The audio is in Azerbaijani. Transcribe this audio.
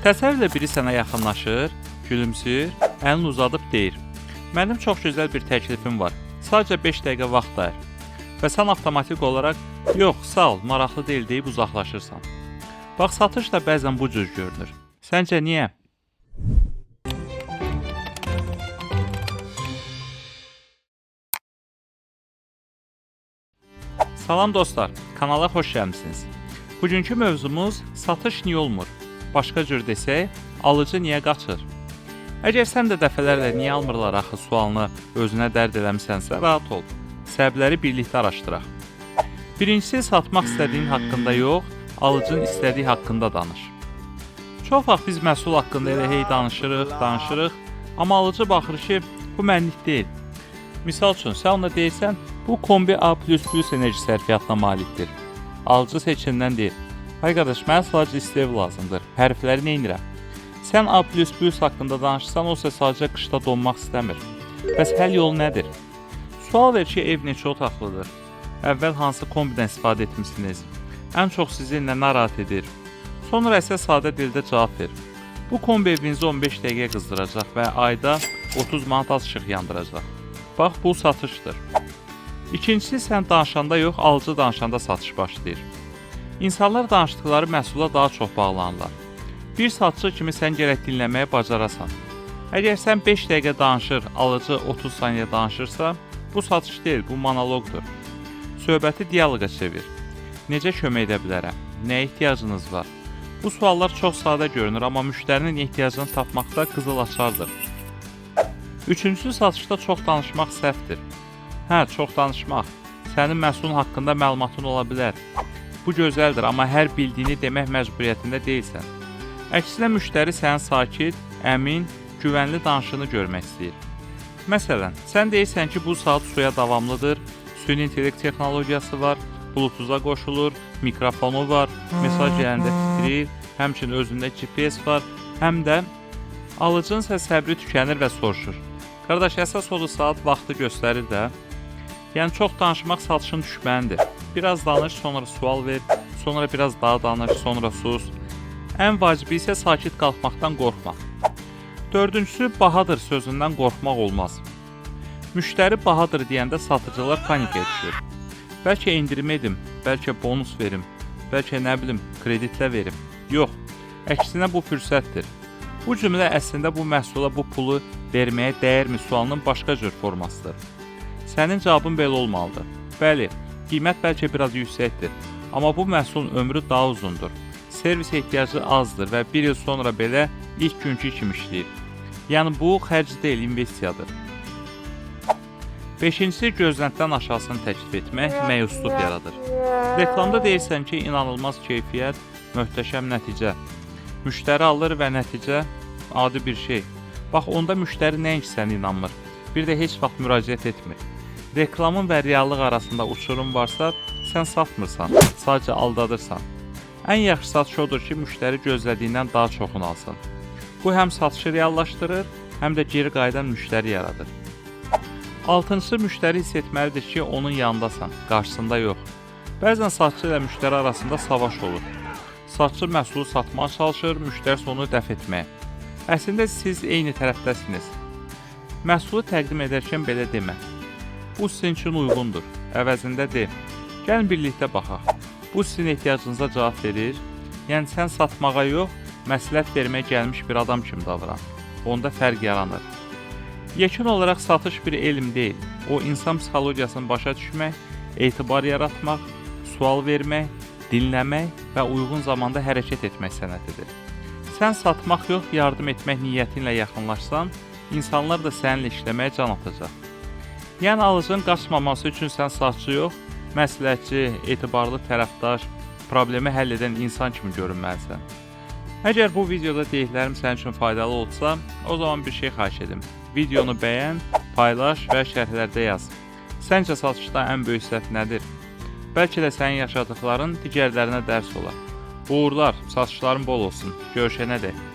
Təsəvvürlə biri sənə yaxınlaşır, gülümsür, əlini uzadıb deyir: "Mənim çox gözəl bir təklifim var. Sadəcə 5 dəqiqə vaxt ayır." Və sən avtomatik olaraq "Yox, sağ ol, maraqlı deyil" deyib uzaqlaşırsan. Bax, satış da bəzən bu cür görünür. Səncə niyə? Salam dostlar, kanala xoş gəlmisiniz. Bugünkü mövzumuz satış niyə olmur? Başqa cür desək, alıcı niyə qaçır? Əgər sən də dəfələrlə niyə almırlar axı sualını özünə dərd eləmisənsə, rahat ol. Səbəbləri birlikdə araşdıraq. Birincisi, satmaq istədiyin haqqında yox, alıcının istədiyi haqqında danış. Çox vaxt biz məhsul haqqında elə hey danışırıq, amma alıcı baxır ki, bu mənlik deyil. Misal üçün, sən ona deyirsən, bu kombi A++ enerji sərfiyyatına malikdir. Alıcı seçindən deyir: "Ay qardaş, mənə sadəcə istev lazımdır. Hərfləri nə edirəm?" Sən A++ haqqında danışırsan, o isə sadəcə qışda donmaq istəmir. Bəs həll yolu nədir? Sual ver ki, ev neçə otaqlıdır? Əvvəl hansı kombidən istifadə etmisiniz? Ən çox sizi nə narahat edir? Sonra isə sadə dildə cavab ver. Bu kombi evinizi 15 dəqiqə qızdıracaq və ayda 30 manat az işıq yandıracaq. Bax, bu satışdır. İkincisi, sən danışanda yox, alıcı danışanda satış başlayır. İnsanlar danışdıqları məhsula daha çox bağlanırlar. Bir satıcı kimi sən gərək dinləməyə bacarasan. Əgər sən 5 dəqiqə danışır, alıcı 30 saniyə danışırsa, bu satış deyil, bu monoloqdur. Söhbəti dialoqa çevir. Necə kömək edə bilərəm? Nəyə ehtiyacınız var? Bu suallar çox sadə görünür, amma müştərinin ehtiyacını tapmaqda qızıl açardır. Üçüncüsü, satışda çox danışmaq səhvdir. Hə, çox danışmaq. Sənin məhsulun haqqında məlumatın ola bilər. Bu gözəldir, amma hər bildiyini demək məcburiyyətində deyilsən. Əksinə, müştəri sənin sakit, əmin, güvənli danışığını görmək istəyir. Məsələn, sən deyirsən ki, bu saat suya davamlıdır, süni intellekt texnologiyası var, bluetooth-a qoşulur, mikrofonu var, mesaj gələndə titrir, həmçinin özündə GPS var, həm də alıcının isə səbri tükənir və soruşur: "Qardaş, əsas odur saat vaxtı göstərir də." Yəni, çox danışmaq satışın düşmənidir. Biraz danış, sonra sual ver, sonra biraz daha danış, sonra sus. Ən vacibi isə sakit qalxmaqdan qorxma. Dördüncüsü, bahadır sözündən qorxmaq olmaz. Müştəri bahadır deyəndə satıcılar panikaya düşür. Bəlkə endirim edim, bəlkə bonus verim, bəlkə nə bilim, kreditlə verim. Yox, əksinə bu fürsətdir. Bu cümlə əslində bu məhsula bu pulu verməyə dəyərmi sualının başqa cür formasıdır. Sənin cavabın belə olmalıdır. Bəli, qiymət bəlkə biraz yüksəkdir, amma bu məhsulun ömrü daha uzundur. Servis ehtiyacı azdır və bir il sonra belə ilk günkü kimi işləyir. Yəni, bu xərc deyil, investisiyadır. Beşincisi, gözləntidən aşağısını təklif etmək məyusluq yaradır. Reklamda deyirsən ki, inanılmaz keyfiyyət, möhtəşəm nəticə. Müştəri alır və nəticə adi bir şey. Bax, onda müştəri nəinki sənə inanmır, bir də heç vaxt müraciət etmir. Reklamın və reallıq arasında uçurum varsa, sən satmırsan, sadəcə aldadırsan. Ən yaxşı satış odur ki, müştəri gözlədiyindən daha çoxunu alsın. Bu həm satışı reallaşdırır, həm də geri qayıdan müştəri yaradır. Altıncısı, müştəri hiss etməlidir ki, onun yanındasan, qarşısında yox. Bəzən satıcı ilə müştəri arasında savaş olur. Satıcı məhsulu satmağa çalışır, müştəri onu dəf etməyə. Əslində siz eyni tərəfdəsiniz. Məhsulu təqdim edərkən belə demə: "Bu sizin üçün uyğundur." Əvəzində de: "Gəlin birlikdə baxaq. Bu sizin ehtiyacınıza cavab verir." Yəni, sən satmağa yox, məsləhət verməyə gəlmiş bir adam kimi davran. Onda fərq yaranır. Yekun olaraq satış bir elm deyil. O, insan psixologiyasını başa düşmək, etibar yaratmaq, sual vermək, dinləmək və uyğun zamanda hərəkət etmək sənətidir. Sən satmaq yox, yardım etmək niyyəti ilə yaxınlaşsan, insanlar da səninlə işləməyə can atacaq. Yəni, alıcının qaçmaması üçün sən satıcı yox, məsləhətçi, etibarlı tərəfdaş, problemi həll edən insan kimi görünməlisən. Əgər bu videoda dediklərim sənin üçün faydalı olsa, o zaman bir şey xahiş edim. Videonu bəyən, paylaş və şərhlərdə yaz. Səncə satışda ən böyük səhv nədir? Bəlkə də sənin yaşadıqların digərlərinə dərs olar. Uğurlar, satışların bol olsun. Görüşənədək.